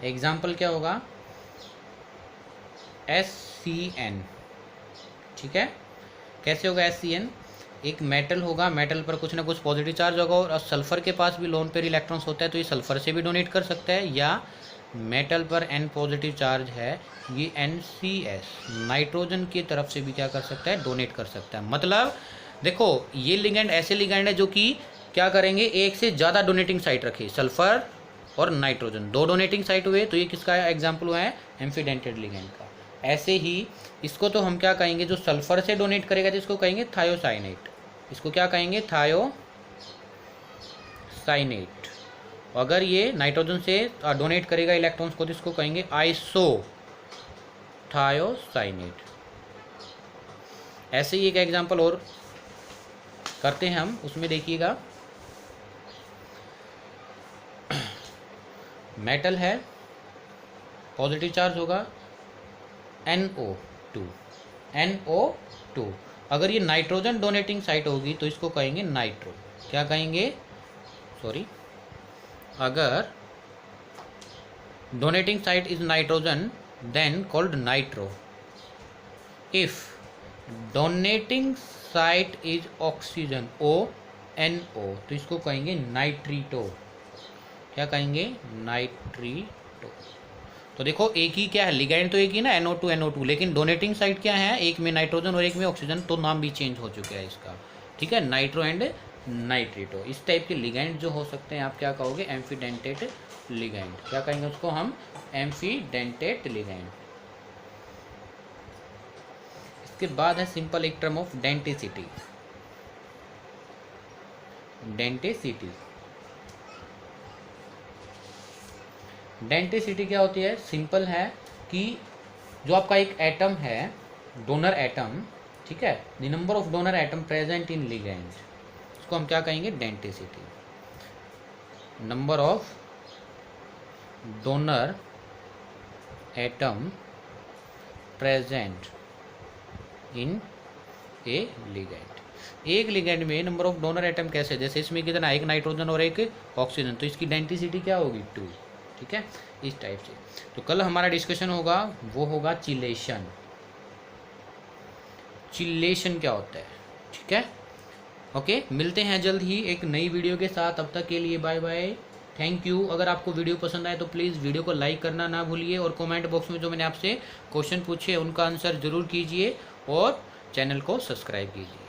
एग्जाम्पल क्या होगा? SCN। ठीक है, कैसे होगा SCN? एक मेटल होगा, मेटल पर कुछ ना कुछ पॉजिटिव चार्ज होगा और सल्फर के पास भी लोन पेयर इलेक्ट्रॉन्स होता है, तो ये सल्फर से भी डोनेट कर सकता है। या मेटल पर N पॉजिटिव चार्ज है, ये NCS नाइट्रोजन की तरफ से भी क्या कर सकता है? डोनेट कर सकता है। मतलब देखो ये लिगेंड ऐसे लिगेंड है जो कि क्या करेंगे? एक से ज़्यादा डोनेटिंग साइट रखे, सल्फर और नाइट्रोजन 2 डोनेटिंग साइट हुए, तो ये किसका एग्जाम्पल हुआ है? एम्फीडेंटेड लिगेंड का। ऐसे ही इसको तो हम क्या कहेंगे? जो सल्फर से डोनेट करेगा तो इसको कहेंगे थायोसाइनेट। इसको क्या कहेंगे? थायोसाइनेट। अगर ये नाइट्रोजन से डोनेट करेगा इलेक्ट्रॉन्स को तो इसको कहेंगे आइसोथायोसाइनेट। ऐसे ही एक एग्जांपल और करते हैं हम, उसमें देखिएगा मेटल है, पॉजिटिव चार्ज होगा NO2। अगर ये नाइट्रोजन डोनेटिंग साइट होगी तो इसको कहेंगे नाइट्रो। क्या कहेंगे? अगर donating site is nitrogen then called nitro. If donating site is oxygen ONO तो इसको कहेंगे नाइट्रीटो। क्या कहेंगे? नाइट्रीटो। तो देखो एक ही क्या है? लिगैंड तो एक ही ना, NO2 लेकिन डोनेटिंग साइट क्या है? एक में नाइट्रोजन और एक में ऑक्सीजन, तो नाम भी चेंज हो चुका है इसका। ठीक है, नाइट्रो एंड नाइट्रीटो। इस टाइप के लिगैंड जो हो सकते हैं आप क्या कहोगे? एम्फीडेंटेड लिगैंड। क्या कहेंगे उसको हम? एम्फीडेंटेड लिगैंड। इसके बाद है सिंपल एक term of denticity. Denticity. Denticity क्या होती है? सिंपल है कि जो आपका एक एटम है, डोनर एटम, ठीक है, the number of donor atom present in ligand, इसको हम क्या कहेंगे? Denticity. Number of donor atom present in A ligand. एक लिगेंड में नंबर ऑफ डोनर एटम कैसे? जैसे इसमें कितना? एक नाइट्रोजन और एक ऑक्सीजन, तो इसकी डेंटिसिटी क्या होगी? 2। ठीक है, इस टाइप से। तो कल हमारा डिस्कशन होगा, वो होगा चिलेशन। चिलेशन क्या होता है? ठीक है, ओके, मिलते हैं जल्द ही एक नई वीडियो के साथ। तब तक के लिए बाय बाय, थैंक यू। अगर आपको वीडियो पसंद आए तो प्लीज़ वीडियो को लाइक करना ना भूलिए, और कमेंट बॉक्स में जो मैंने आपसे क्वेश्चन पूछे उनका आंसर ज़रूर कीजिए, और चैनल को सब्सक्राइब कीजिए।